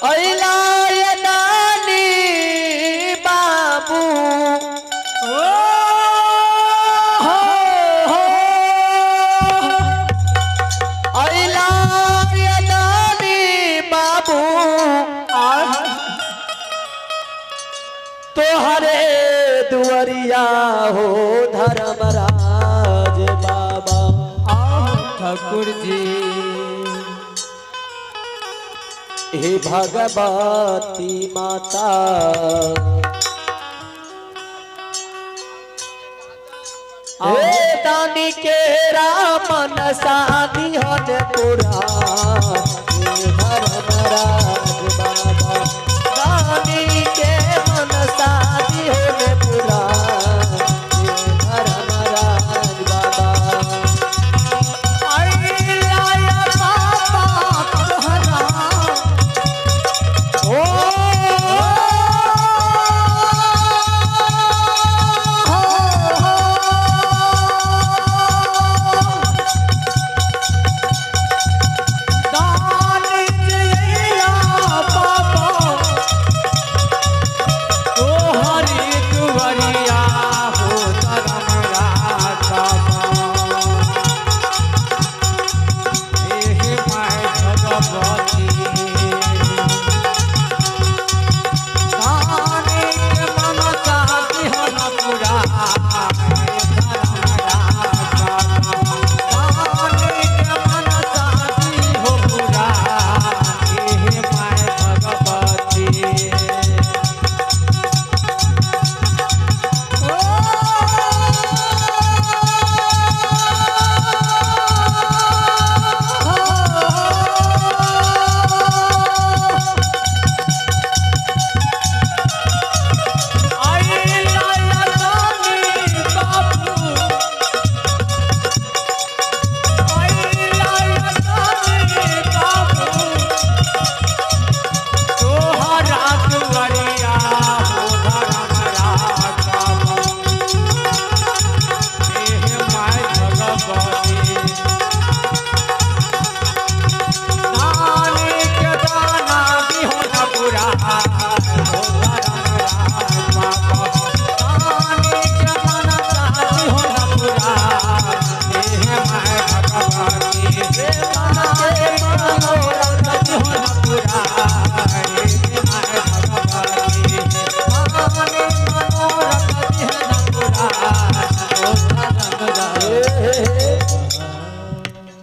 अइला ये नानी बाबू अइला ये नानी बाबू तोहरे दुआरिया हो धर्मराज बाबा ठाकुर जी हे भगवती माता हे दानी के रामन साधी हन पुरा धर्मराज बाबा दानी के मन साधी हन पुरा धर्मराज बाबा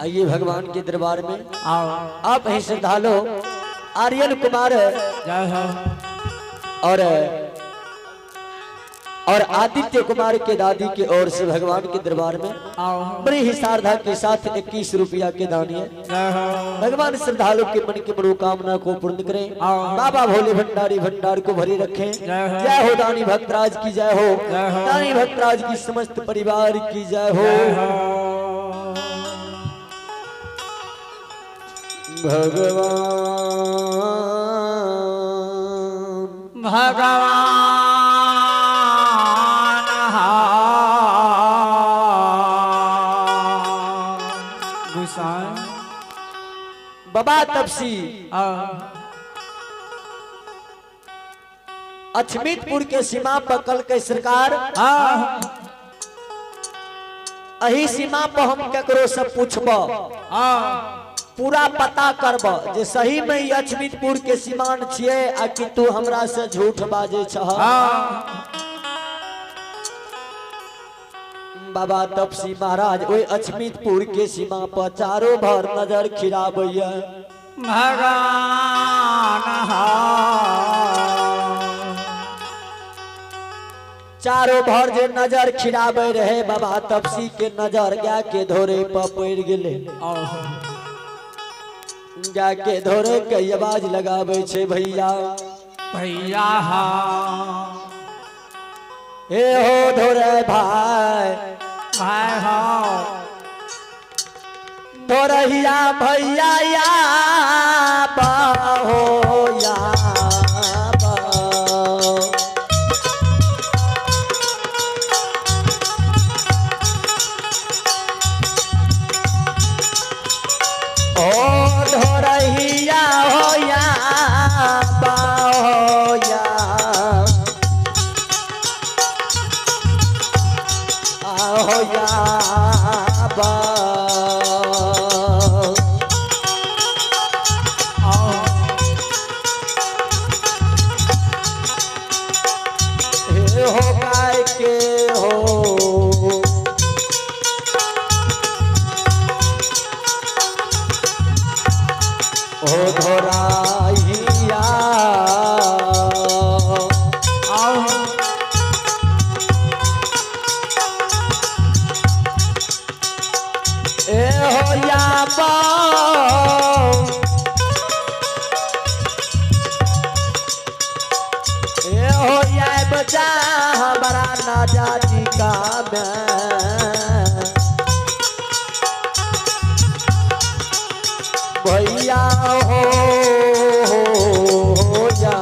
आइए भगवान के दरबार में आओ आप हैं श्रद्धालु आर्यन कुमार जय हो और आदित्य कुमार के दादी की ओर से भगवान के दरबार में आओ बड़ी ही श्रद्धा के साथ 21 रुपया के दानिये जय हो भगवान श्रद्धालु के मन की मनोकामना को पूर्ण करें बाबा भोले भंडारी भंडार को भरी रखें जय हो दानी भक्तराज की जय हो दानी भक्तराज की समस्त परिवार की जय हो भगवान गुसाई बाबा तपसी अछमीतपुर के सीमा पर कल के सरकार अही सीमा पर हम केकरो से पूछब पूरा पता करब जे सही में ही अछमीतपुर के सीमान छिए आ कि तू हमरा से झूठ बाजे छह बाबा तपसी महाराज ओए अछमीतपुर के सीमा पर चारों भर नजर खिराबैया चारों भर जे नजर खिराबे रहे बाबा तपसी के नजर गा के धोरे पर पड़ गेले जाके धोरे के आवाज लगाबे छे भैया भैया हे हो धोरे भाई भाई हो धोरहिया भैया या बाहो या धोरहिया हो या ओ धोराइया ए हो या ए हो या बचा हमारा ना जाति का भैया हो जा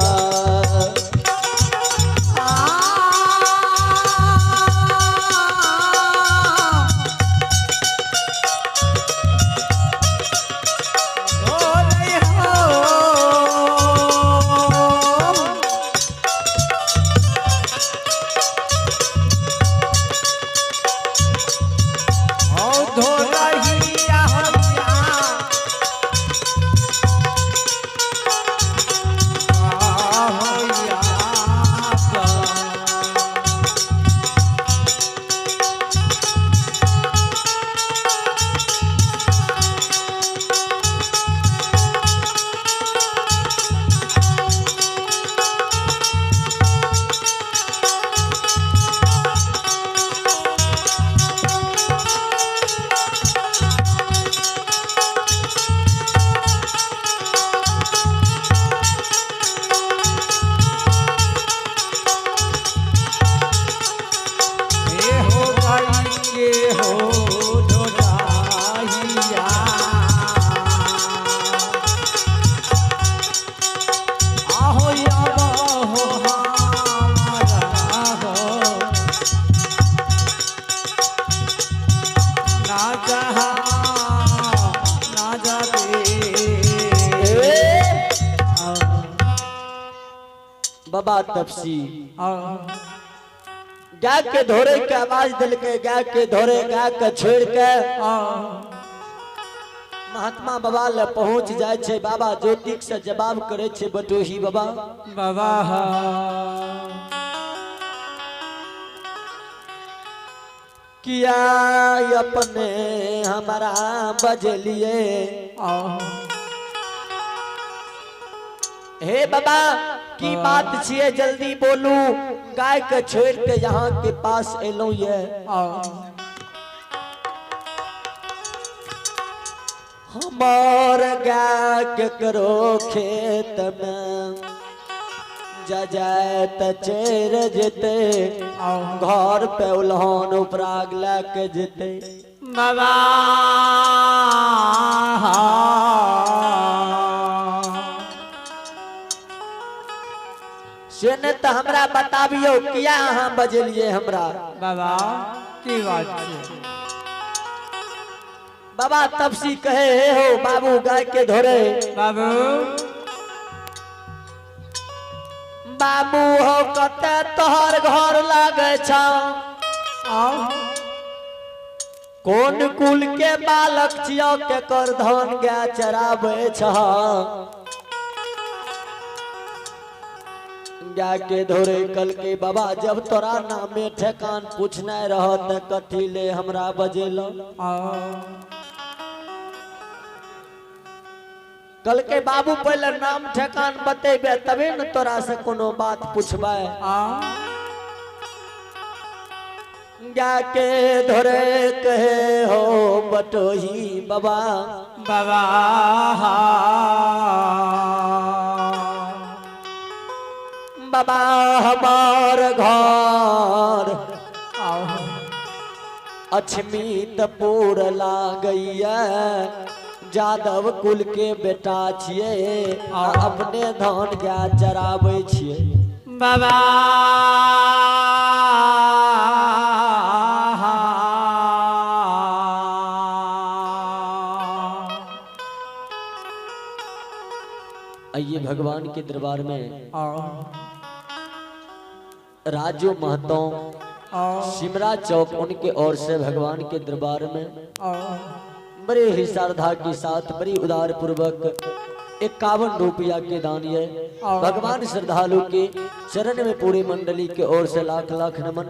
बाबा तपसी गाय के धोरे के आवाज दिल के गाय के धोरे गाय के छोड़ के महात्मा बाबा ले पहुंच जाए छे। बाबा ज्योतिक से जवाब करे छे बटोही बाबा बाबा किया अपने हमारा बजलिए हे बाबा की बात छिए जल्दी बोलू गाय के छोड़ के यहाँ के पास एलो ये हमार गाय के करो खेत में जा जाए त चेर जेते घर पे उल्हन उपराग लेके जेते बाबा सेने तो हमरा बताबियो किया अहाँ बजलिए हमरा बाबा की बात है बाबा तपसी कहे हे हो बाबू गाय के धोरे बाबू बाबू हो कते तोहर घर लागे छ कौन कुल के बालक छियो के कर धान गाय चराबे छ गाय के धोरे कल के बाबा जब तोरा नामे ठेकान पूछना रहत कथी ले हमरा बजेलो कल के बाबू पहले नाम ठेकान बतेबे तबे न तोरा से कोनो बात पूछबे गाय के धोरे कहे हो बटोही बाबा बाबा बाबा हमार घर अछमीतपुर लागैया जादव कुल के बेटा छिए अपने धान गाय चराबै छिए बाबा आइए भगवान के दरबार में राजू महतो सिमरा चौक उनके ओर से भगवान के दरबार में बड़े ही श्रद्धा के साथ बड़ी उदार पूर्वक 51 रुपया के दान है। भगवान श्रद्धालु के चरण में पूरी मंडली के ओर से लाख लाख नमन।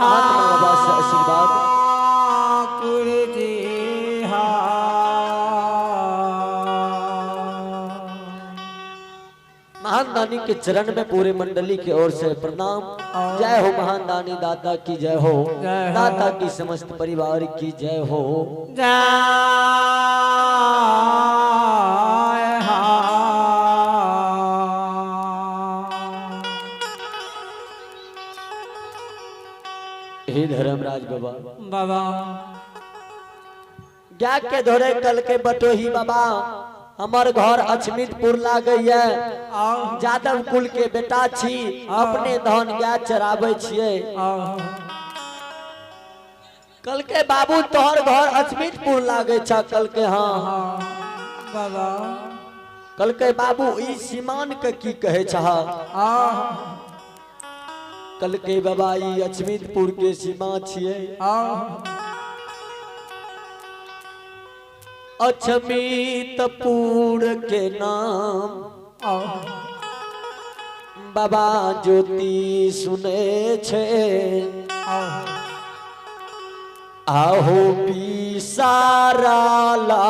महात्मा बाबा से आशीर्वाद। महान दानी के चरण में पूरे मंडली की ओर से प्रणाम। जय हो महान दानी दाता की जय हो, दाता की समस्त परिवार की जय हो। हे धर्मराज बाबा बाबा क्या के धोरे कल के बटोही बाबा हमार घर अछमितपुर लागई है। जादव कुल के बेटा छी, अपने धन गाय चराबे छिए। कल के बाबू तोहर घर अछमितपुर लागे छा कल के। हाँ बाबा कल के बाबू ई सीमान के की कहे छा। कल के बाबा ई अछमितपुर के सीमा छिए। अछमितपुर के नाम बाबा ज्योति सुने छे। आहो बिसारा ला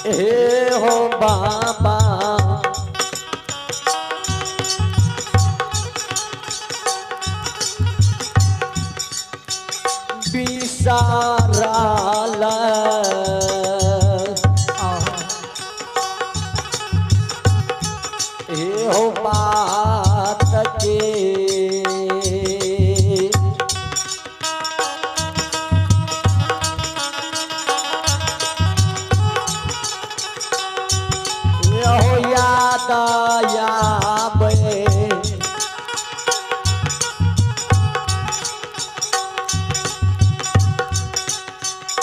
हे हो बाबा बिसारा ला हे हो बात के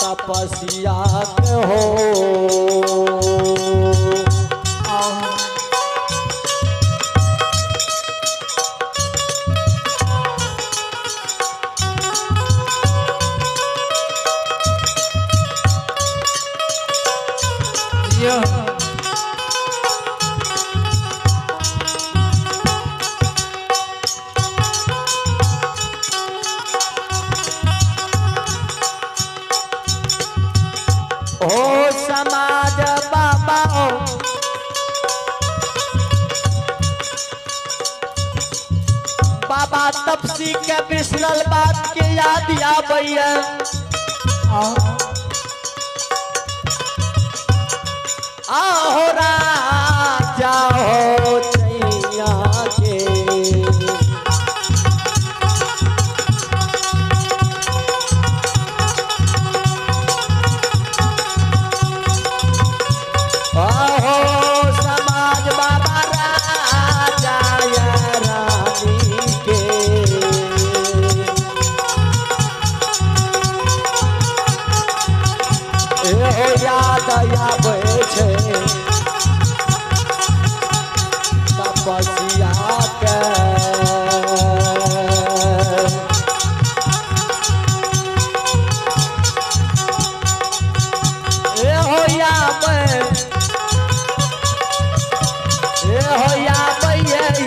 तपस्या के हो ओ समाज बाबा बाबा तपसी के बिसरल बात के याद आबैया। आहो राजा हो चैया के तपस्या के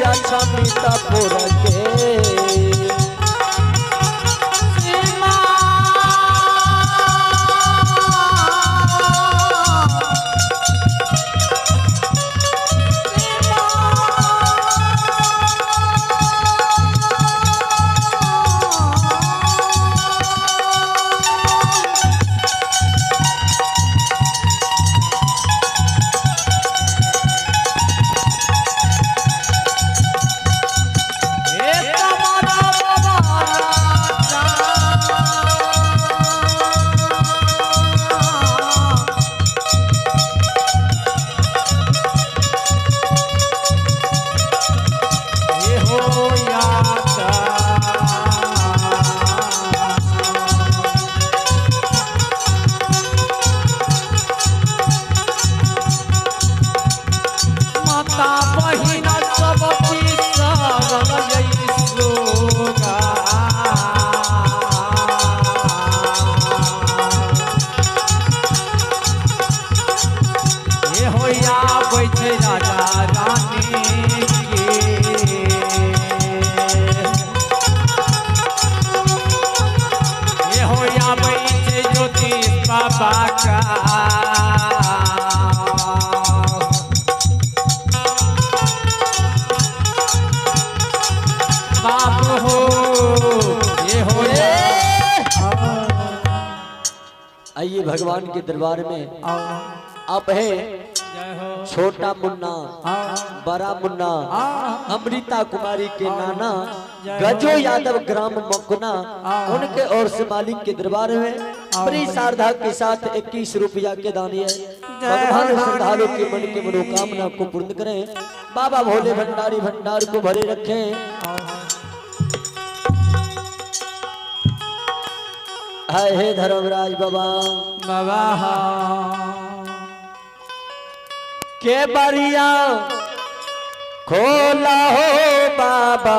अछमितपुर के बाबा का बाबू हो ये हो आइए भगवान के दरबार में आप है जय हो छोटा मुन्ना बड़ा मुन्ना अमृता कुमारी के नाना गजो यादव ग्राम मकुना उनके और से मालिक के दरबार में बड़ी श्रद्धा के साथ 21 रुपया के दानी है। भगवान श्रद्धालु के मन की मनोकामना को पूर्ण करें। बाबा भोले भंडारी भंडार को भरे रखें। हाय हे धर्मराज बाबा बाबा के बरिया खोला हो बाबा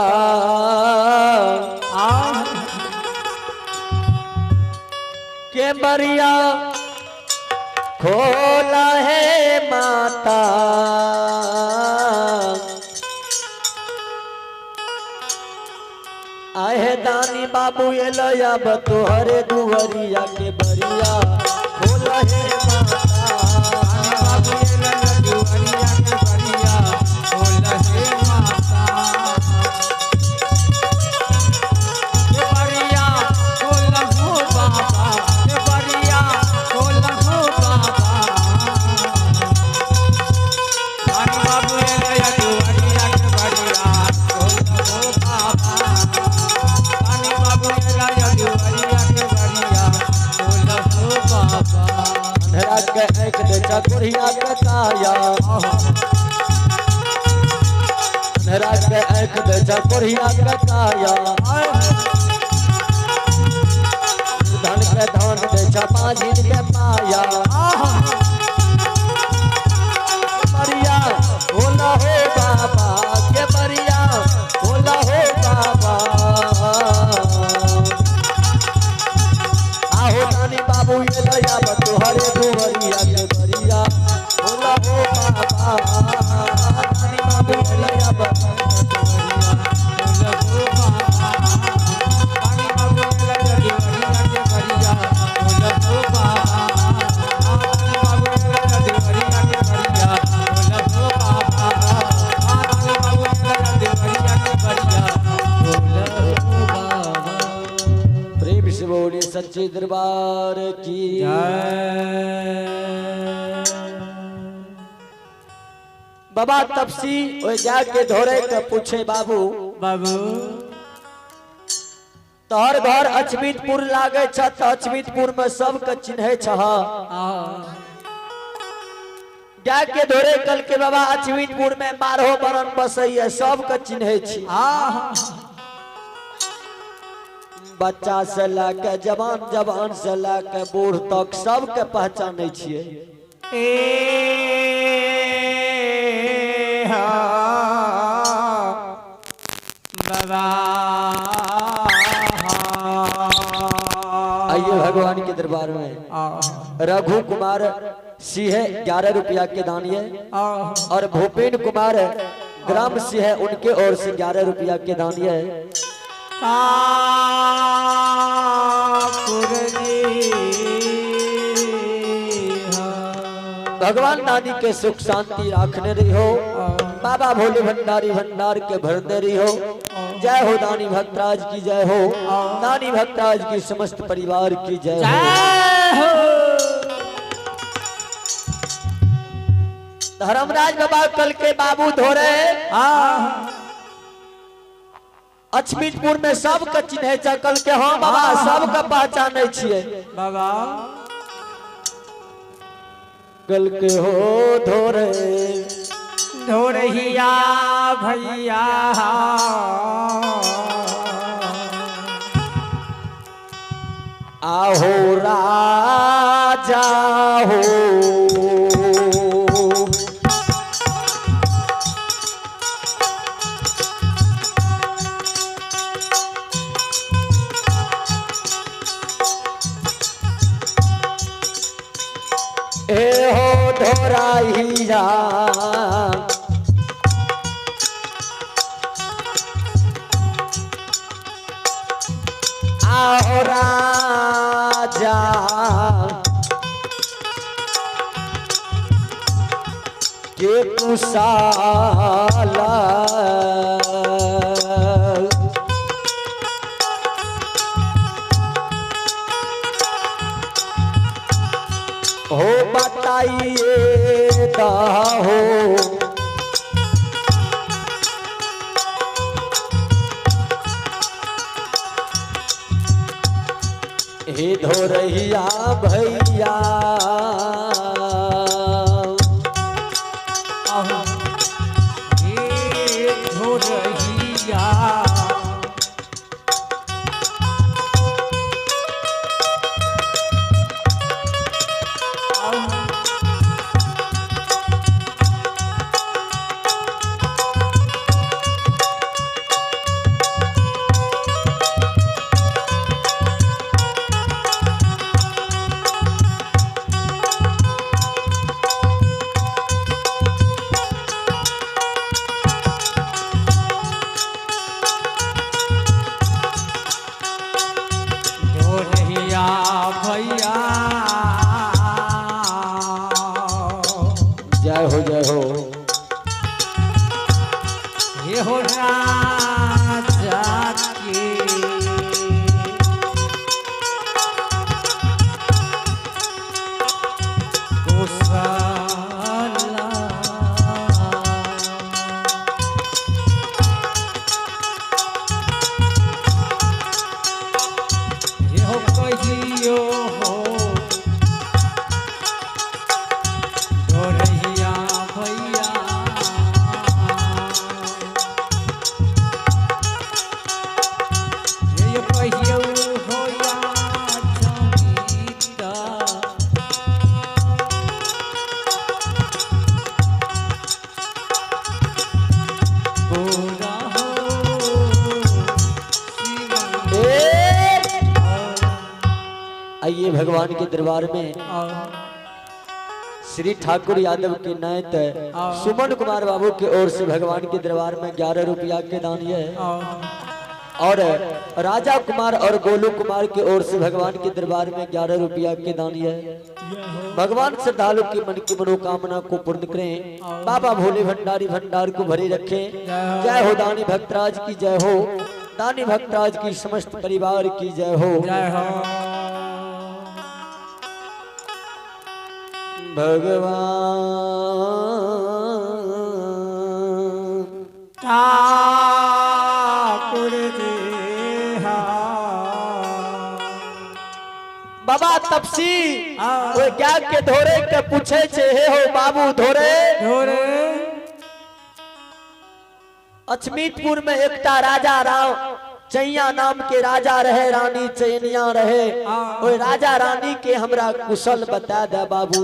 के बरिया खोला है माता आए दानी बाबू ये लया बतोहरे दुवरिया के बरिया खोला है माता बाबू ये लया दुवरिया के बरिया खोला है माता के बरिया खोला हो बाबा के बरिया खोला हो बाबा बाबू ये लया दुवरिया के बरिया खोला हो बाबा अंधेरा के एक बेचा कोरिया के काया अंधेरा के एक बेचा कोरिया के काया धन के धन बेचा माझी के पाया बरिया भोला हो बाबा के बरिया भोला हो बाबा आहो नानी बाबू ये लया बतोहरे दुवरिया के बरिया भोला हो बाबा नानी बाबू ये लया बतोहरे दुवरिया खोला हो बाबा नानी बाबू ये लया दुवरिया के बरिया खोला हो बाबा नानी बाबू ये लया दुवरिया के बरिया खोला हो बाबा नानी बाबू ये लया दुवरिया के बरिया खोला हो बाबा। प्रेम से बोले सच्चे दरबार की बाबा तपसी ओ जाके धोरे के पूछे बाबू बाबू तोहर घर अचमितपुर लागे छ त अचमितपुर में सबके चिन्हे छह जाके धोरे कल के बाबा अचमितपुर में 12 बरन बसैया सबके चिन्हे छी बच्चा से लाके जवान जवान से लाके बूढ़ तक सबके पहचाने छिए बाबा आइए भगवान के दरबार में रघु कुमार सिंह 11 रुपया के दानिये और भूपेन कुमार ग्राम सिंह उनके ओर से 11 रुपया के दानिये भगवान दादी के सुख शांति राखने रही हो। बाबा भोले भंडारी भंडार के भरने रही हो। जय हो दानी भक्तराज की जय हो। दानी भक्तराज की समस्त परिवार की जय हो। धर्मराज बाबा कल के बाबू धोरे अचमितपुर में सबके चिन्हे चकल के हाँ बाबा सबके पहचाने छिए बाबा कल के हो धोरे धोरहिया भैया आहो राजा हो ए हो धोराइया आओ राजा के कुशाला हो बताइए हो हे धोरहिया भैया हे धोरहिया धोरहिया भैया जय हो जय हो हे हो राजा के कुशला हे हो कहियो हो धोरहिया भैया हे कहियो हो या जमीता पूरा हो आइए भगवान के दरबार में श्री ठाकुर यादव के नायत सुमन कुमार बाबू की ओर से भगवान के दरबार में 11 रुपया के दान है और राजा कुमार और गोलू कुमार की ओर से भगवान के दरबार में 11 रुपया के दान है। भगवान श्रद्धालु की मन की मनोकामना को पूर्ण करें। बाबा भोले भंडारी भंडार को भरे रखें। जय हो दानी भक्तराज की जय हो। दानी भक्तराज की समस्त परिवार की जय हो। जय हो भगवान ठाकुर देहा बाबा तपसी वो क्या के धोरे के पूछे छे हे हो बाबू धोरे धोरे अचमीतपुर में एकटा राजा राव चैया नाम के राजा रहे, रानी चैनिया रहे। ओए राजा रानी के हमरा कुशल बता दे बाबू।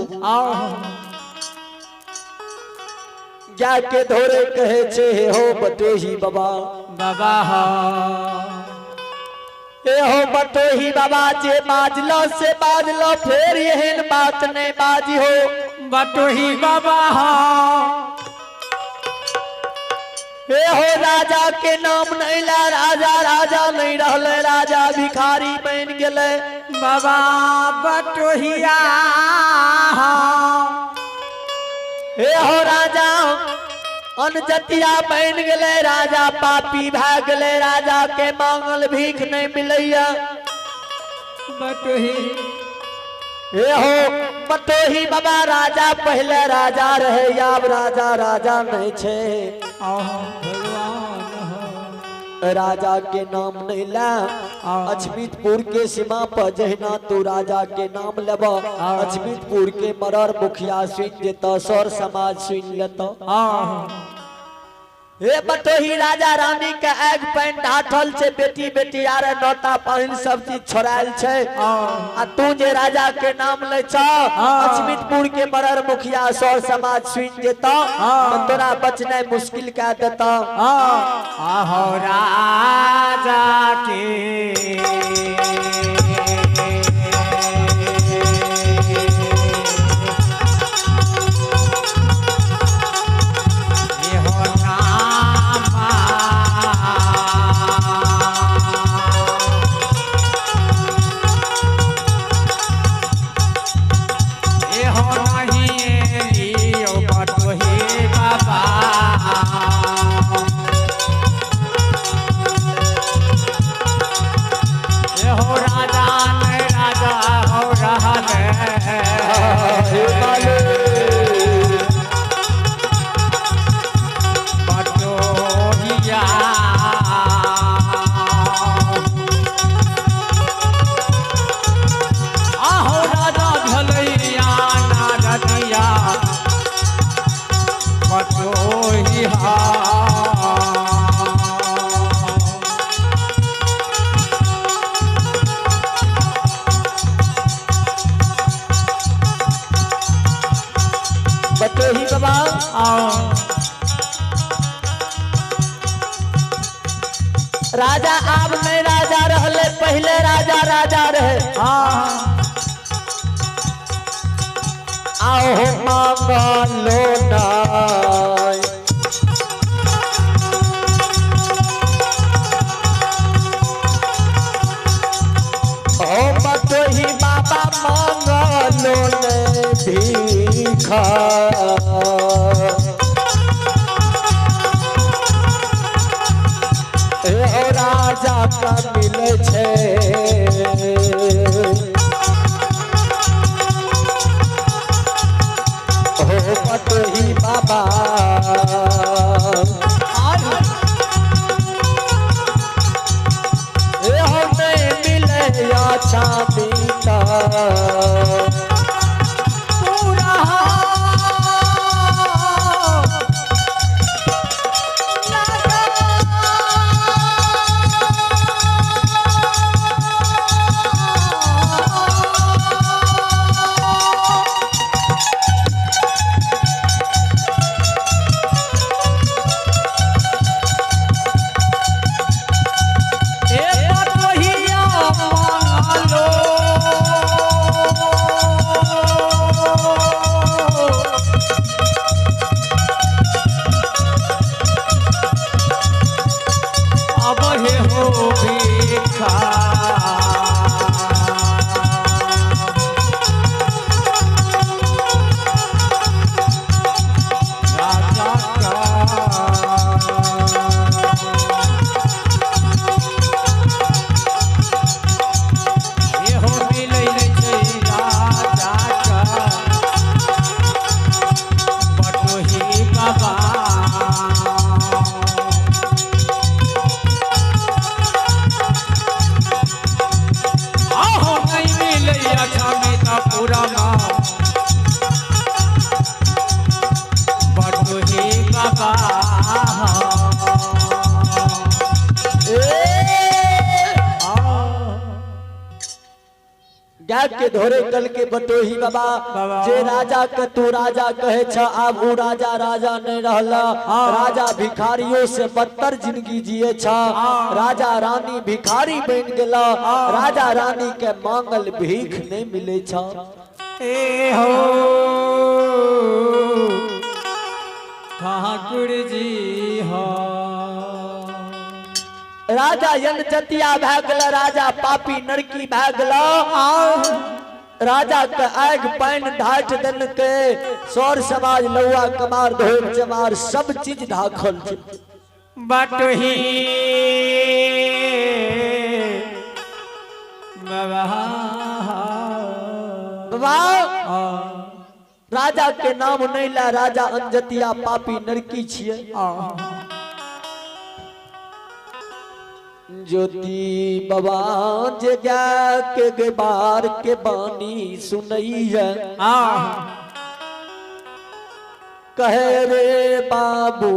जा के धोरे कहे छे हे हो बटोही बाबा बाबा हो ए हो बटोही बाबा जे बाजलो से बाजलो फिर यहन बात नहीं बाजी हो। बटोही बाबा हो हे हो राजा के नाम नहीं ला, राजा राजा नहीं रहले, राजा भिखारी बन गेले बाबा बटोहिया हे हो राजा अनजतिया बन गेले, राजा पापी भाग गेले, राजा के मांगल भीख नहीं मिलैया। बटोही हे हो बटोही बाबा राजा पहले राजा रहे, अब राजा राजा नहीं छे। भगवान राजा के नाम नहीं ला, अचमीतपुर के सीमा पर जहना तू राजा के नाम लेब, अचमीतपुर के मरर मुखिया सुन देता, सौर समाज सुन लेता। हे बटोही राजा रानी के एग पैंट ढाठल छे, बेटी बेटी आरे नौता पाइन सब चीज छोड़ायल छे। आ तू जे राजा के नाम ले छ, अचमीतपुर के मरर मुखिया सौर समाज सुन देता, तो तोरा बचने मुश्किल कह देता। आहो राजा के हे मालिक बटोहिया आहो राजा भलैया नारदिया बटोहिया बटोही बाबा राजा अब नहीं राजा रहले पहले राजा राजा रहे आओ मांगलो नाय ओ बटोही बाबा मांगलो ने भीखा राजा का मिले छे हो बटोही बाबा हमें मिले अच्छा बीता के धोरे कल के बटोही बाबा जे राजा के तू राजा कहे छ अब उ राजा राजा नहीं रहला राजा भिखारियों से बदतर जिंदगी जिए छ राजा रानी भिखारी बन गेला राजा रानी के मांगल भीख नहीं मिले छ ए हो ठाकुर जी हो राजा यन जतिया भए गेला राजा पापी नरकी भए गेला राजा के आग पान ढाट दन के सौर समाज लौआ कमार धोर चमार सब चीज ढाखल छै बटोही बाबा राजा के नाम नहीं ला राजा अंजतिया पापी नरकी छिए ज्योति बाबा जगा के बार के बानी सुनई है कहे रे बाबू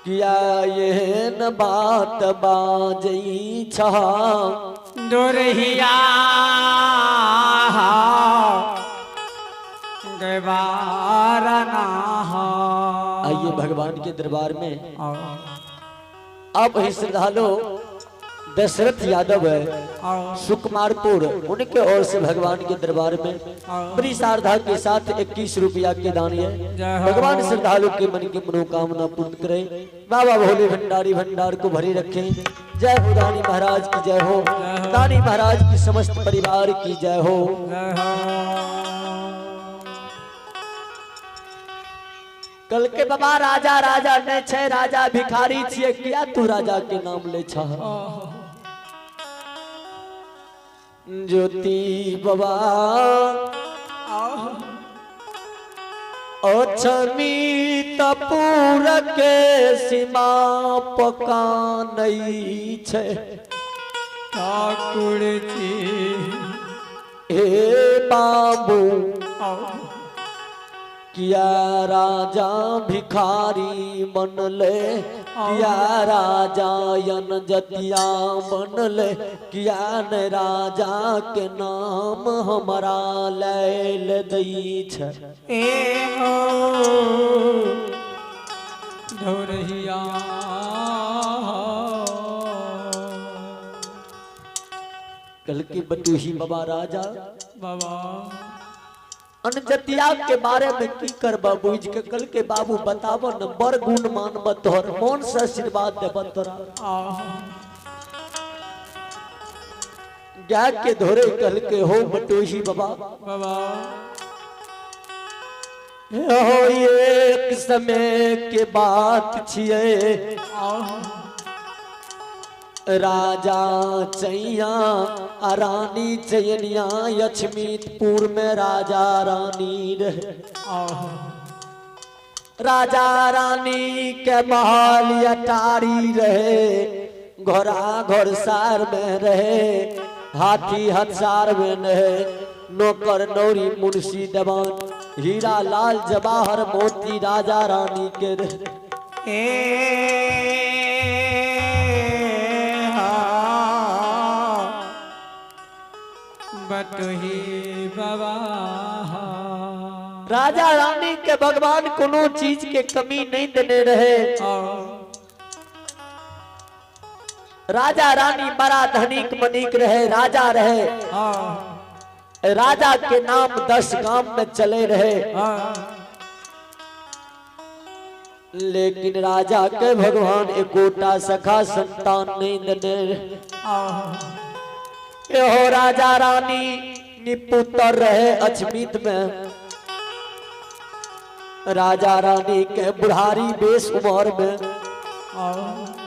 किया ये न बात बाजई छहा दोरहिया गवारना आइए भगवान के दरबार में अब ही श्रद्धालु दशरथ यादव है सुकुमारपुर उनके ओर से भगवान के दरबार में बड़ी श्रद्धा के साथ 21 रुपया के दान है भगवान श्रद्धालु के मन की मनोकामना पूर्ण करे बाबा भोले भंडारी भंडार को भरे रखे जय हो दानी महाराज की जय हो दानी महाराज की समस्त परिवार की जय हो कल के बाबा राजा राजा ने छे राजा भिखारी छिए किया तू राजा के नाम ले छ ज्योति बाबा अछमी तपूर के सीमा पका नहीं छे ठाकुर जी हे बाबू किया राजा भिखारी बनले किया राजा यन जतिया बनले किया न राजा के नाम हमारा लैल दई छ ए हो धोरहिया कल की बटूही बाबा राजा बाबा अनजतिया के बारे में की कर बाबू के कल के बाबू बताबो न बड़ गुण मानब तोहर मन से आशीर्वाद देब तोरा गाय के धोरे कल के हो बटोही बाबा बाबा हो एक समय के बात छिए राजा चैया रानी चैनिया यक्षमीतपुर में राजा रानी रहे राजा रानी के महल अटारी रहे घोड़ा घोड़सार में रहे हाथी हथसार में रहे नौकर नौरी मुंशी दबान हीरा लाल जवाहर मोती राजा रानी के रहे बटोही बाबा राजा रानी के भगवान कोनो चीज के कमी नहीं देने रहे राजा रानी बड़ा धनिक मनिक रहे राजा रहे राजा के नाम 10 गांव में चले रहे लेकिन राजा के भगवान एकोटा सखा संतान नहीं देने हो राजा रानी निपुत्र रहे अछमीत में राजा रानी के बुढ़ारी बेस उमर में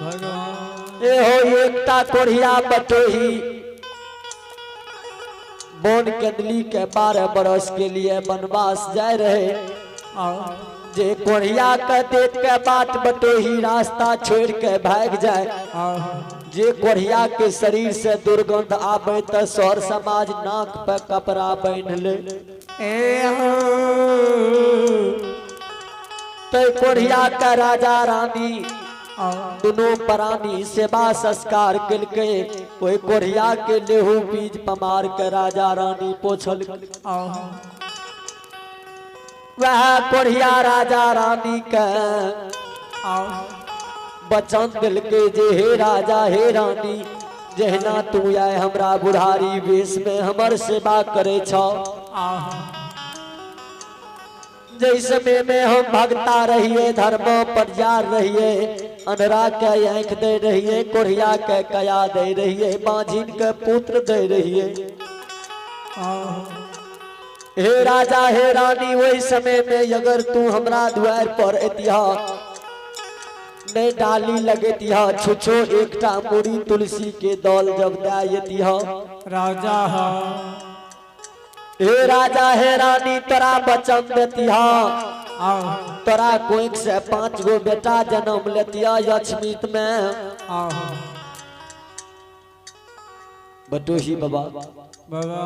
भगवान हो एकता कोढ़िया बटोही बोन केंदली के 12 बरस के लिए वनवास जाए रहे जे कोढ़िया के देख के बात बटोही रास्ता छोड़ के भाग जाए जे कोढ़िया के शरीर से दुर्गंध आवे त सौर समाज नाक पे कपड़ा बांध ले तो कोढ़िया का राजा रानी दोनों प्राणी सेवा संस्कार के कोई कोढ़िया के लेहू बीज पमार के राजा रानी पोछल वह कोढ़िया राजा रानी का बचन दिल के जे हे राजा हे रानी जहना तू आए हमरा बुढ़ारी वेश में हमर सेवा करे छो जैसे में हम भगता रहिए धर्म पर जार रहिए अनरा के आंख दे रहिए कोढ़िया के कया दे रहिए बांझिन के पुत्र दे रहिए हे राजा हे रानी वही समय में अगर तू हमरा द्वार पर इतिहास नहीं डाली लगे छुछो एकटा मुड़ी तुलसी के दौल जब दिया राजा हे राजा हे रानी तोरा बचन देतिहा तोरा कोइक से 5 गो बेटा जन्म लेतिया यक्षमीत में बटोही बाबा बाबा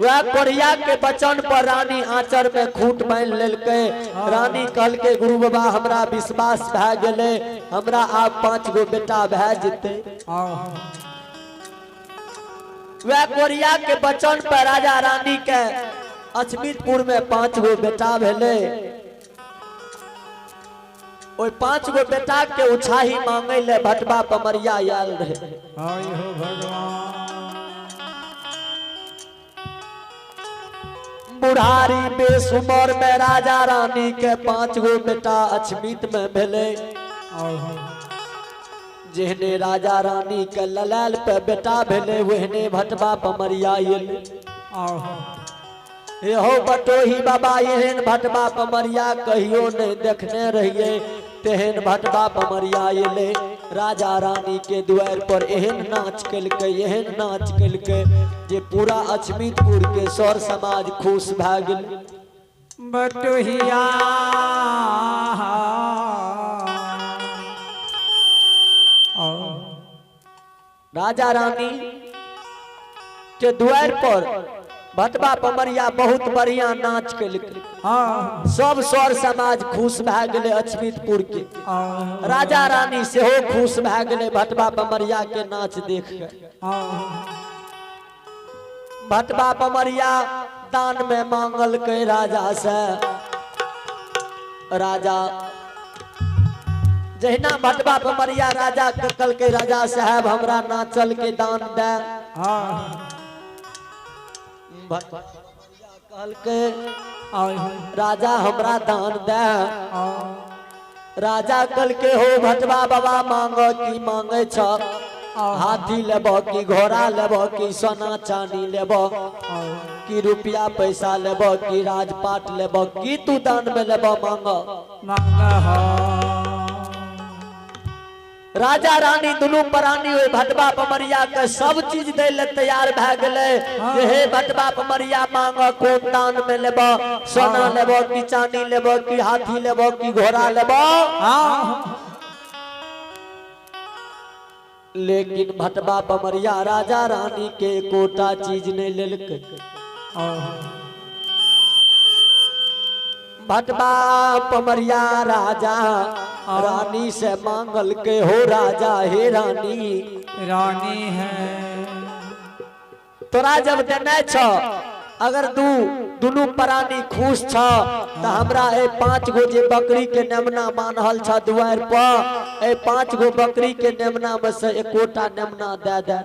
वह कोढ़िया के बचन पर रानी आंचर में खूंट बांध लेलके रानी कहल के गुरु बाबा हमरा विश्वास भए गेले हमरा आप 5 गो बेटा भए जेते वह कोढ़िया के बचन पर राजा रानी के अछमीतपुर में 5 गो बेटा भेले ओई 5 गो बेटा के उछाही मांगे ले भटबा पमरिया आयल रहे हाय हो भगवान बुढ़ारी बेसुमर में राजा रानी के 5 गो बेटा अछमीत में भेले जेहने राजा रानी के ललाल पे बेटा भेले वहने भटबा पमरिया हो बटोही बाबा एहन भटबा पमरिया कहियो नहीं देखने रहिए तेहन भटबा पमरिया ले राजा रानी के द्वार पर एहन नाच कलके एहन नाच कलके जे पूरा अछमीतपुर के सौर समाज खुश भए गेल। बटुहिया राजा रानी के द्वार पर भटबा पमरिया बहुत बढ़िया नाच कलके। सब सौर समाज खुश भए गेले अछमीतपुर के। राजा रानी सेहो खुश भए गेले भटबा पमरिया के नाच देख के। भटबा पमरिया दान में मांगल के राजा से। राजा जहिना भटबा पमरिया राजा के कल के राजा साहब हमरा नाचल के दान दे। कहल के राजा हमरा दान दे। राजा कल के हो भटबा बाबा मांगो की मांगे छ। हाथी लेबो की घोड़ा लेबो की सोना चांदी लेबो की रुपया पैसा लेबो की राजपाट लेबो की तू दान में लेबो मांगो। राजा रानी दुनू प्राणी हुए भटबा पमरिया के सब चीज दे ले तैयार भए गेले। हे भटबा पमरिया मांगो कोन दान में लेबो सोना लेबो की चांदी लेबो की हाथी लेबो की घोड़ा लेबो। लेकिन भटबा पमरिया राजा रानी के कोटा चीज नहीं लेलके। भटबा पमरिया राजा रानी से मांगल के हो राजा हे रानी रानी है तोरा जब देने छ अगर दुनू प्राणी खुश छ तो हमरा ए 5 गो जे बकरी के नेमना बांधल छ दुआर पर ए 5 गो बकरी के नेमना में से एकोटा नेमना दे दे।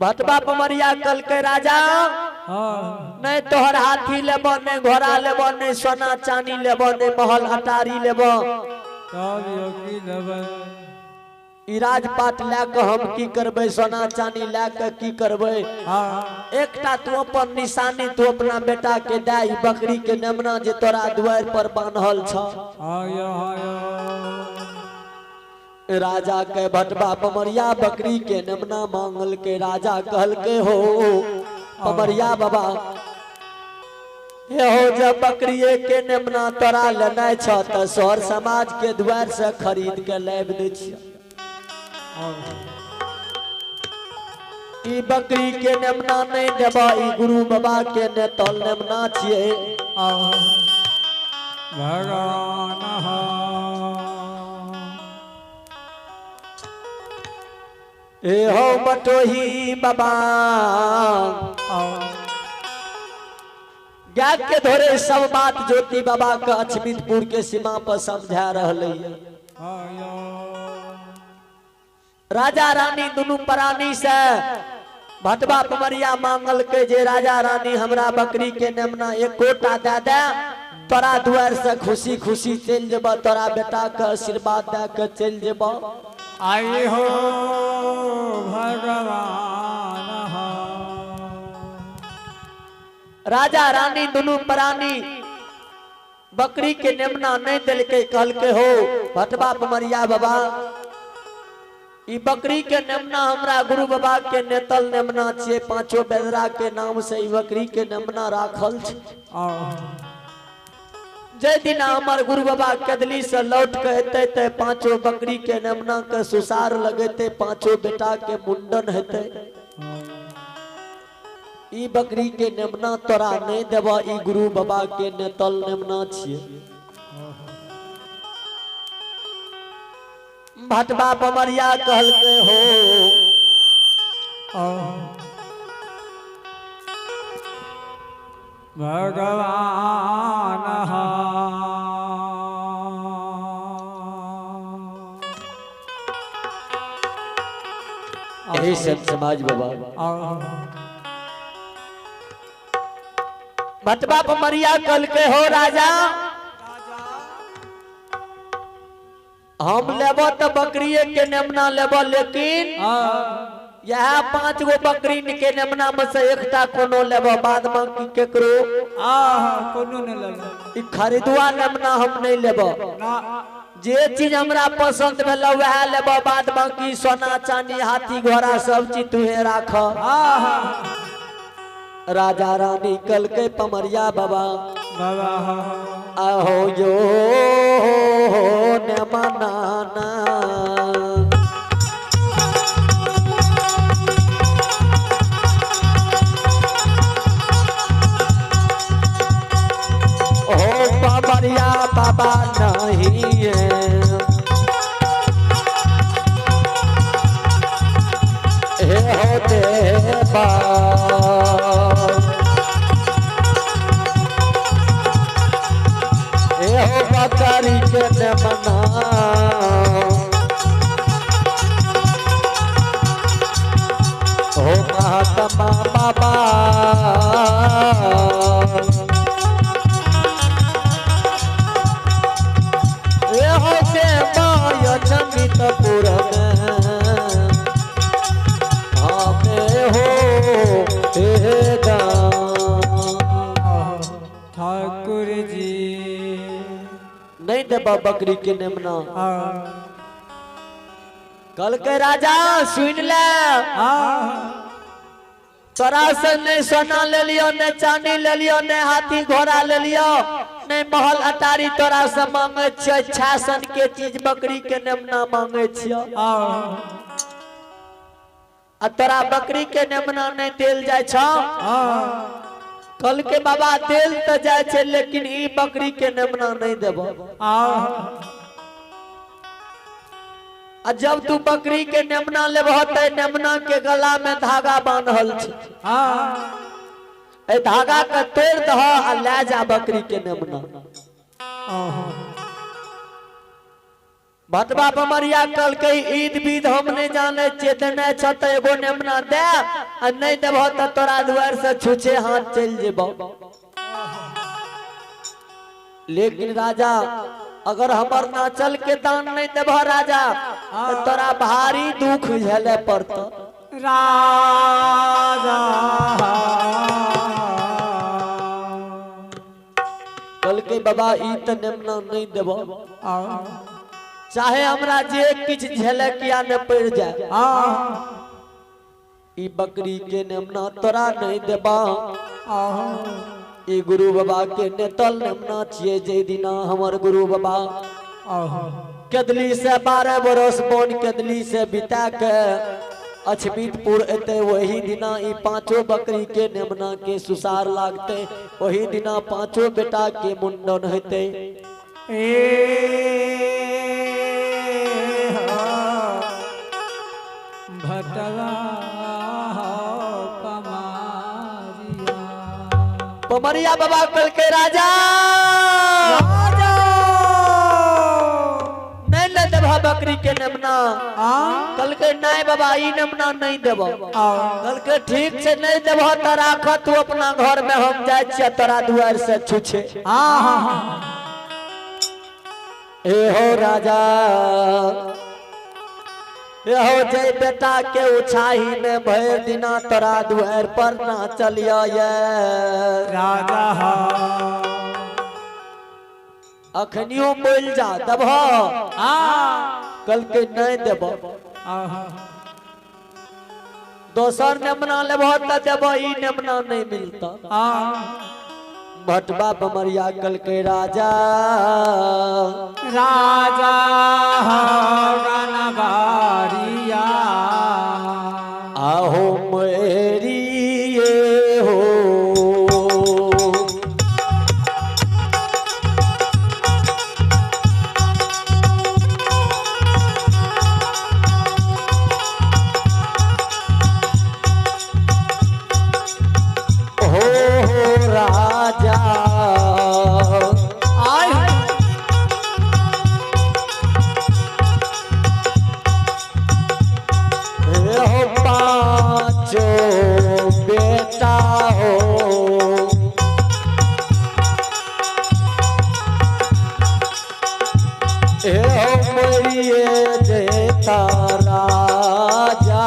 भटबा पमरिया कल के राजा नहीं तोहर हाथी लेबो नहीं घोड़ा लेबो नहीं सोना चांदी लेबो नहीं महल अटारी लेबो। ई राजपाट लैके हम की करबे सोना चांदी लैके की करबे। एकटा तू अपन निशानी तू अपना बेटा के दे बकरी के नेमना जे तोरा द्वार पर बांधल छ। राजा के भटबा पमरिया बकरी के नेमना मांगल के। राजा कहल के हो पमरिया बाबा हो जब बकरिए के नेमना तोरा लेना छ तो सौर समाज के द्वार से खरीद के लेब दे छी। ई बकरी के नेमना नहीं देबा ई गुरु बाबा के नेतल नेमना छिए। ए हो बटोही बाबा ज्ञान के धोरे सब बात ज्योति बाबा का अछमीतपुर के सीमा पर समझा रहले। राजा रानी दुनू प्राणी से भटबा पमरिया मांगल के जे राजा रानी हमरा बकरी के नेमना एकोटा दे दे तोरा द्वार से खुशी खुशी चल जेब तोरा बेटा के आशीर्वाद दे के चल जेब। आई हो भगवान। राजा रानी दुनू प्राणी बकरी के नेमना नहीं दिल के कहल के हो भटबा पमरिया बाबा ई बकरी के नेमना हमरा गुरु बाबा के नेतल नेमना छे। 5 बेदरा के नाम से ई बकरी के नेमना राखल छे। जे दिन हमर गुरु बाबा कदली से लौट के हेते ते 5 बकरी के नेमना के सुसार लगेते 5 बेटा के मुंडन हेते। ई बकरी के नेमना तोरा नहीं देबा ई गुरु बाबा के नेतल नेमना छिए। भटबा पमरिया कहल के हो भगवान। यही सब समाज बाबा भटबा पमरिया कहल के हो राजा हम लेबो तो बकरिए के नेमना लेबो लेकिन यह 5 गो बकरी के नमना में से एकटा कोनो लेबो बाद बाकी केकरो कोनो न ले ई खरीदुआ नमना हम नहीं लेबो ना जे चीज हमरा पसंद भेल वह लेबो बाद बाकी सोना चांदी हाथी घोड़ा सब चीज तुहे राख राजा रानी कल के पमरिया बाबा बाबा आहो जो न मनाना ओ पमरिया बाबा नहीं है हे हो देवा बकरी के नमना हो महात्मा बाबा हो देवाय जमितपुर हमें हो ठाकुर जी नहीं देबा बकरी के नेमना कल के राजा सुन ले तोरा से नहीं सोना ले लियो नहीं चांदी ले लियो नहीं हाथी घोड़ा ले लियो नहीं महल अटारी तोरा से मांगे छियो छासन के चीज बकरी के नेमना मांगे छियो आ तोरा बकरी के नेमना नहीं देल जाय छ कल के बाबा देल तो जाय छे लेकिन ई बकरी के नेमना नहीं देबो आ जब तू बकरी के नेमना लेबो त नेमना के गला में धागा बांधल छे ए धागा के तोड़ दह आ ले जा बकरी के नेमना भटवा पमरिया कल के ईद बीद हम नहीं जाने चेतने छ त एगो नेमना दे आ नहीं देबो त तोरा द्वार से छुछे हाथ चल जेबो लेकिन राजा अगर हमर नाचल के दान नहीं देबो राजा तो तोरा भारी दुख झेले पड़त राजा कल के बाबा ई त नेमना नहीं देबो चाहे हमरा जे किछ झेले किया न पड़ जाए ई बकरी के नेमना तोरा नहीं देबा ई गुरु बाबा के नेतल नेमना छिए जे दिना हमर गुरु बाबा केदली से 12 बरस बन केदली से बिता के अछमीतपुर एते वही दिना ई 5 बकरी के नेमना के सुसार लागते वही दिना 5 बेटा के मुंडन हेते भटवा पमरिया बाबा कल के राजा नहीं ले देबा बकरी के नेमना कल के नहीं बाबा ई नेमना नहीं देबो कल के ठीक से नहीं देबो त राख तू अपना घर में हम जाय छियै तोरा दुआर से छुछे ए हो राजा हो जय बेटा के उछाही में भर दिना तोरा दुआर पर ना चलिया ये राजा अखनियो बोल जा दबो कल के नहीं देबो दोसर नेमना लेबो त देबो ई नेमना नहीं मिलता भटवा पमरिया कल के राजा राजा गनबारिया आहो मेरी ये हो राजा हो 5 बेटा हो मेरी देता राजा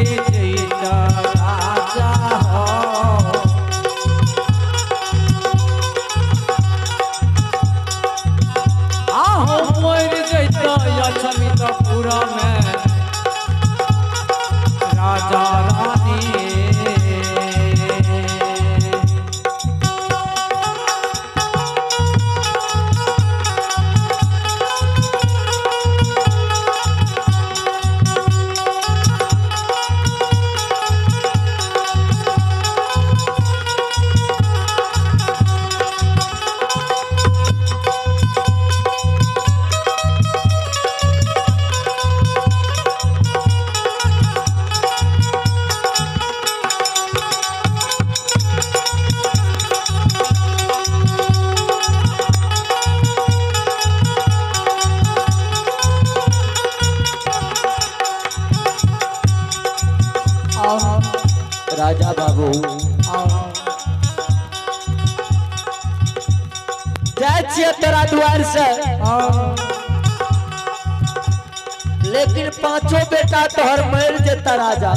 जैता राजा हो आहो मोर जैता या छमितपुरा में राजा रानी राजा बाबू जाए छियै तोरा द्वार से, लेकिन पांचों बेटा तोहर मर जेता राजा।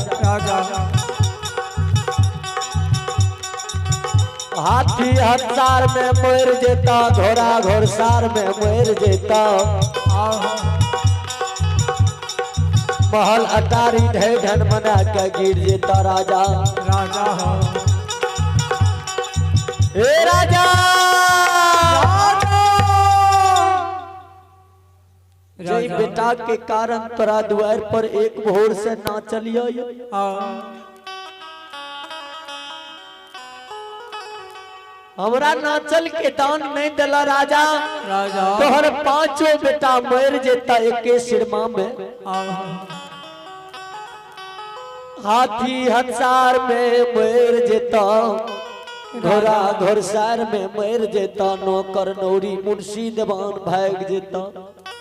हाथी हथसार में मर जेता, घोड़ा घोड़सार में मर जेता, महल अटारी ढेढन बना के गिर जेता राजा। हे राजा जय बेटा के कारण तोरा द्वार पर एक भोर से ना चलियो। हमरा नाचल के दान नहीं दिला राजा, तोहर पांचों बेटा मर जेता एके सिरमा में। हाथी हथसार में मर जेता, घोड़ा घोड़सार में मर जेता, नौकर नौरी मुंशी देवान भाग जेता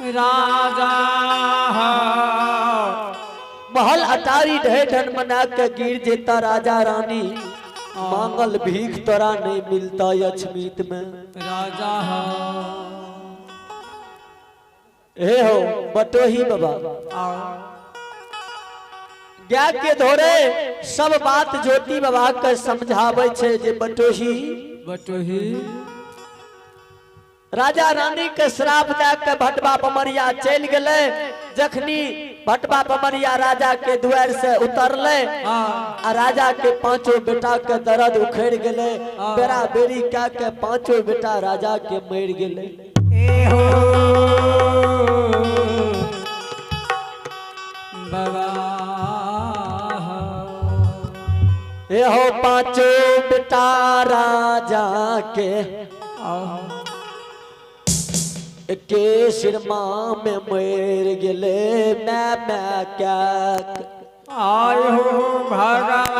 राजा। महल अटारी ढेढन बना के गिर जेता राजा रानी। मांगल भीख तोरा नहीं मिलता यक्षमीत में राजा। हे हो बटोही बाबा ज्ञा के धोरे सब बात ज्योति बाबा के समझावे छे जे बटोही राजा रानी के श्राप दे के भटवा पमरिया चल गए। जखनी भटवा पमरिया राजा के द्वार से उतरले आ राजा के पांचों बेटा के दर्द उखड़ गए। बेरा बेरी क्या के पांचों बेटा राजा के मर गए। हो पांचों बेटा राजा के सिरमा में मर गले। मैं क्या आयो भगवान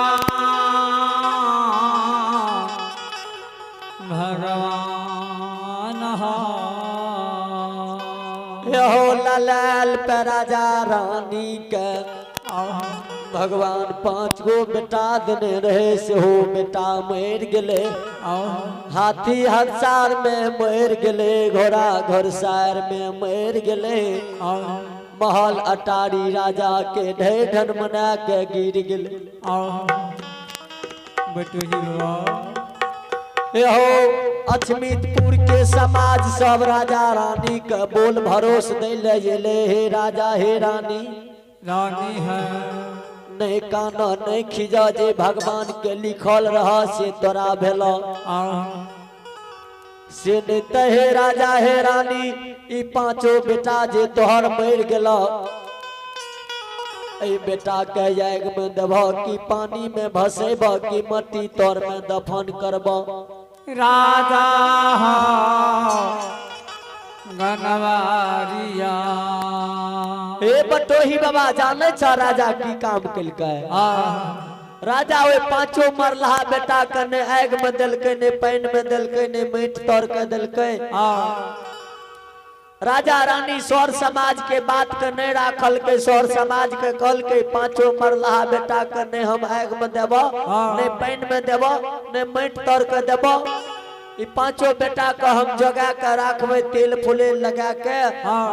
हो लाल पे राजा रानी के भगवान पांच गो बेटा देने रहे से हो बेटा मर गले। हाथी हथसार में मर गले, घोड़ा घोड़सार में मर गले, महल अटारी राजा के ढेढन मना के गिर गले। हो अछमीतपुर के समाज सब राजा रानी का बोल भरोस नहीं ले। हे राजा हे रानी है नहीं काना नहीं खिजा, जे भगवान के लिखल रहा से तोरा भेला से नहीं। हे राजा हे रानी ई पांचों बेटा जे तोहर मर गेला, ए बेटा के आग में देबा कि पानी में भसेबा कि मट्टी तोर में दफन करबा राजा। गनवारिया हे बटोही बाबा जाने छा राजा की काम कलकै। राजा वे पांचों मरलहा बेटा के ने आग में दलकै, ने पानी में दलकै, ने माटि तोड़ के दलकै। राजा रानी सौर समाज के बात के नहीं राखल के, सौर समाज के कहल के पांचों मरलहा बेटा के ने हम आग में देबो, ने पानी में देबो, ने माटि तोड़ के देबो। ई पांचों बेटा का हम जगा के राखबे तेल फूले लगा के।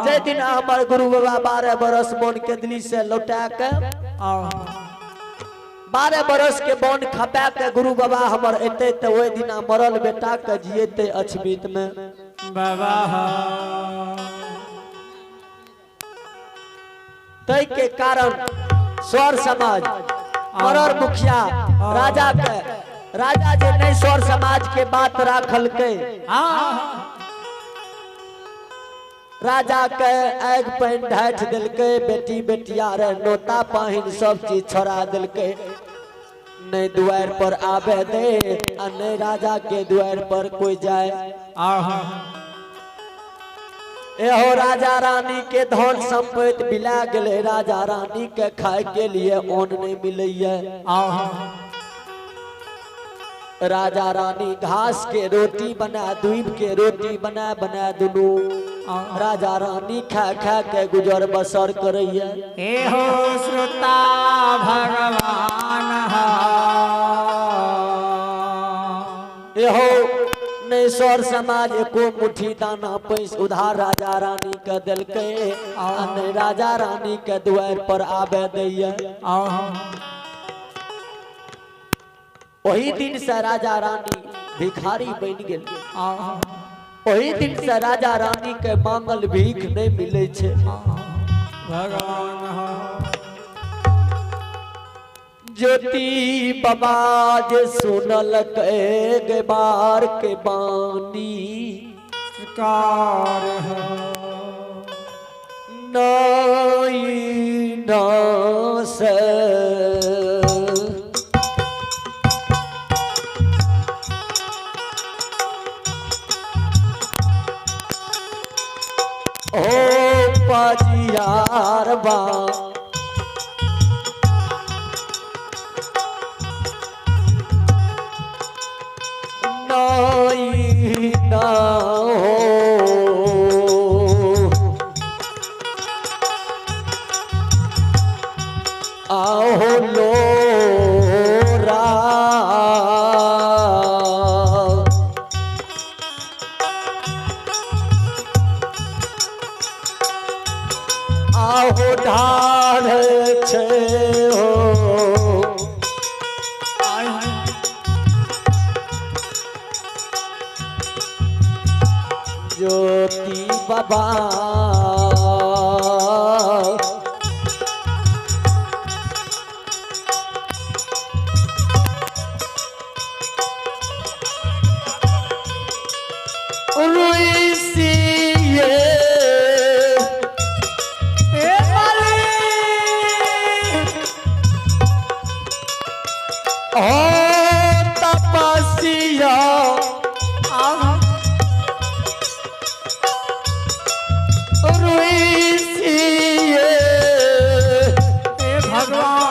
जे दिन हमर गुरु बाबा 12 बरस मन के दिल्ली से लौटा के 12 बरस के बन खपा के गुरु बाबा हमर एते त ओइ दिना मरल बेटा के जिएते अछबीत में बाबा तय के कारण स्वर समाज मरर मुखिया राजा के राजा जे नहीं स्वर समाज के बात राखल के राजा के आग पानि ढाठ दिलके बेटी बेटिया रे नोता पाहिन सब चीज छोड़ा दिलके नहीं द्वार पर आवे दे आ नहीं राजा के द्वार पर कोई जाए एहो राजा रानी के धन संपत्ति बिला गले राजा रानी के खाए के लिए अन्न नहीं मिलैया राजा रानी घास के रोटी बना दूध के रोटी बना बना दुनू राजा रानी खा खा के गुजर बसर करैया एहो श्रोता भगवान एहो नहीं स्वर समाज एको मुट्ठी दाना पैस उधार राजा रानी के दिलके नहीं राजा रानी के द्वार पर आवे दैया वही दिन से राजा रानी भिखारी बन गेल वही दिन से राजा रानी के मांगल भीख नहीं मिले छे भगवान ज्योति बाबा जे सुनल के बार के बानी कार नाई नास ओ पाजियार बा नाई ना हो आओ लोरा आओ ढाल छे हो ज्योति बाबा तपस्या भगवान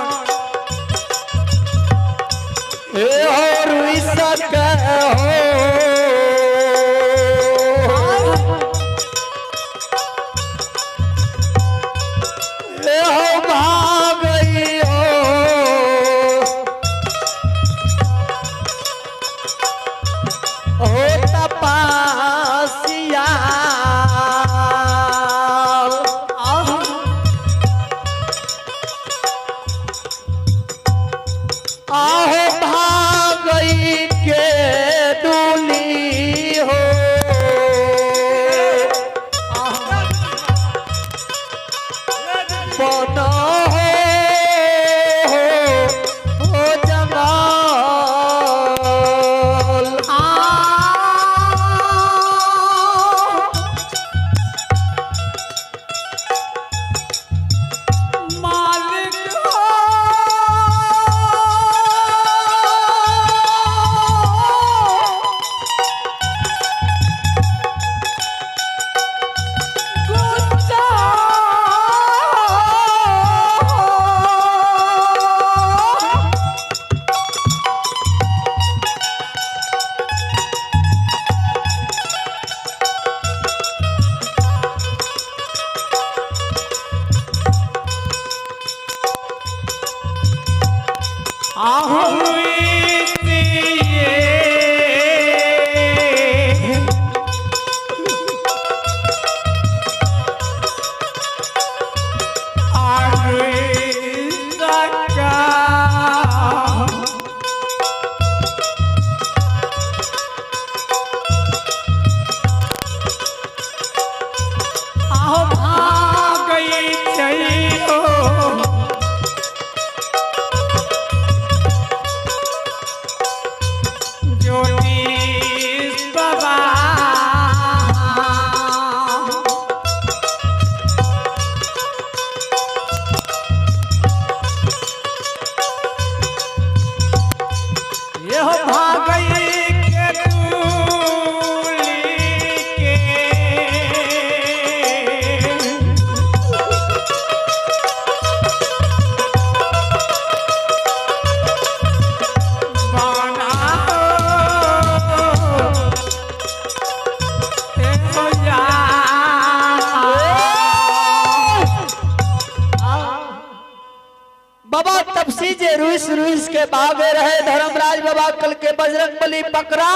रुइस रुइस के भागे रहे धर्मराज बाबा कल के बजरंगबली पकड़ा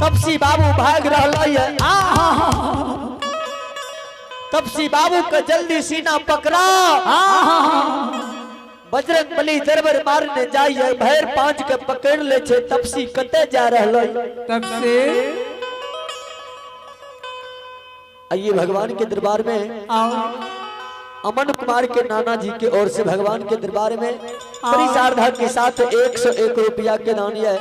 तपसी बाबू भाग रहा है तपसी बाबू का जल्दी सीना पकड़ा बजरंगबली दरबार मारने जाइए भैर पांच के पकड़ ले छे तपसी कते जा रहा तब से आइए भगवान के दरबार में अमन कुमार के नाना जी के ओर से भगवान के दरबार में बड़ी श्रद्धा के साथ 101 रुपया के दान है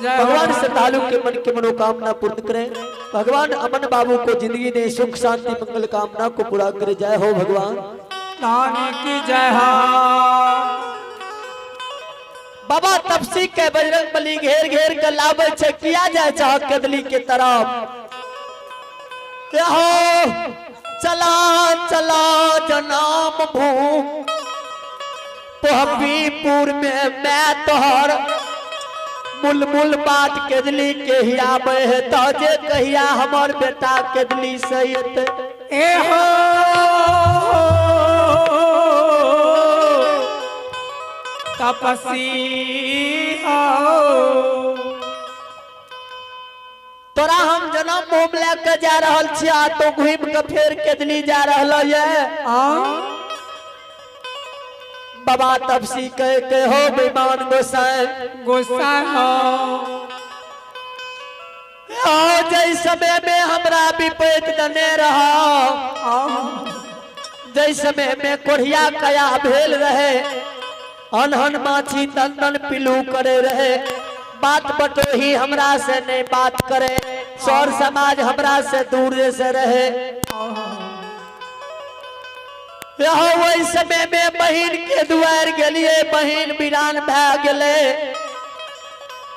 भगवान श्रद्धालु के मन की मनोकामना पूर्ण करें भगवान अमन बाबू को जिंदगी में सुख शांति मंगल कामना को पूरा करे जय हो भगवान नानी की जय हो बाबा तपसी के बजरंगबली घेर घेर कर लावे छे किया जाए चाह कदली के तरफ चला चला जनाम भूम पोहबीपुर में मैं तोहर मुलमुल बात केदली के हिया बहे ताजे कहिया हमार बेटा केदली सैयद ए हो तपसी तोरा हम जन्म मोम लेके जा रहल छी आ तो घूम के फेर केदली जा रहल है बाबा तपसी कह के हो बेईमान गोसाई गोसाई हो जय समय में हमरा विपैत दने रहा जय समय में कोढ़िया कया भेल रहे अनहन माछी तंदन पिलू करे रहे बात बटोही हमरा से नहीं बात करे सौर समाज हमरा से दूर से रहे वही समय में बहन के दुआर गेलिए बहन वीरान भै गेले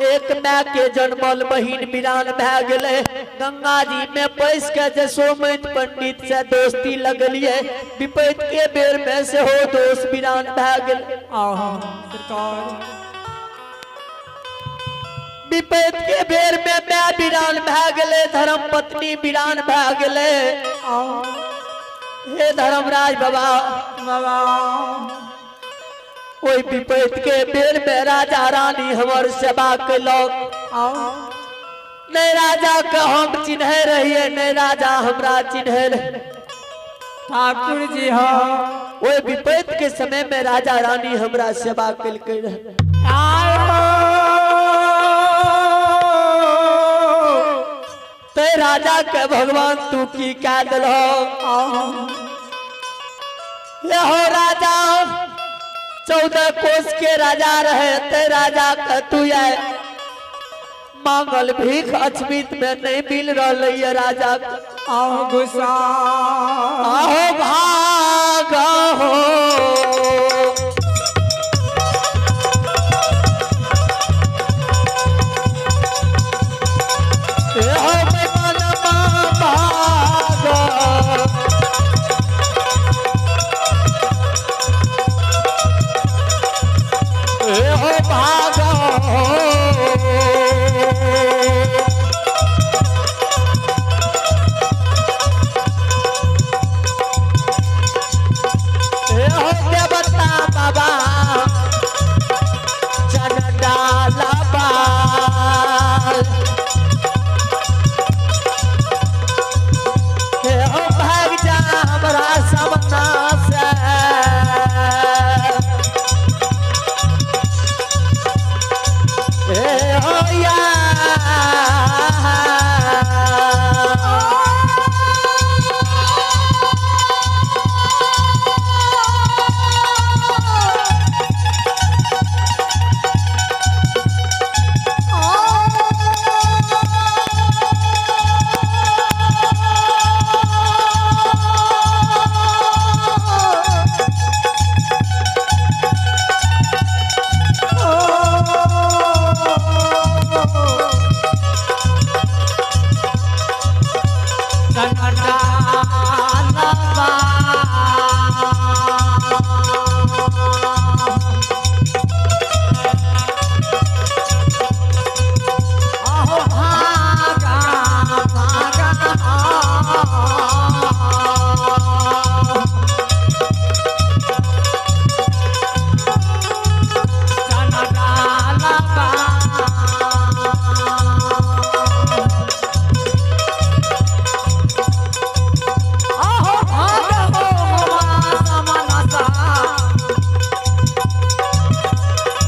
एक माँ के जन्मल बहन वीरान भै गेले गंगा जी में पैस के जसोमत पंडित से दोस्ती लगलिए विपैत के बेर में से हो दोस्त वीरान भै गेले सरकार विपैत के बेर में मैं वीरान भै गेले धर्म पत्नी वीरान भै गेले हे धर्मराज बाबा बाबा ओई विपैत के बेर में राजा रानी हमर सेवा कैलक नहीं राजा के हम चिन्हे रहिए नहीं राजा हमरा चिन्हे ठाकुर जी हो ओई विपैत के समय में राजा रानी हमरा सेवा कैलकै ते राजा के भगवान तू की क्या दिलहो हो राजा 14 कोस के राजा रहे ते राजा का तू आए मांगल भीख अचमित में नहीं मिल रहा राजा गुस्सा आहो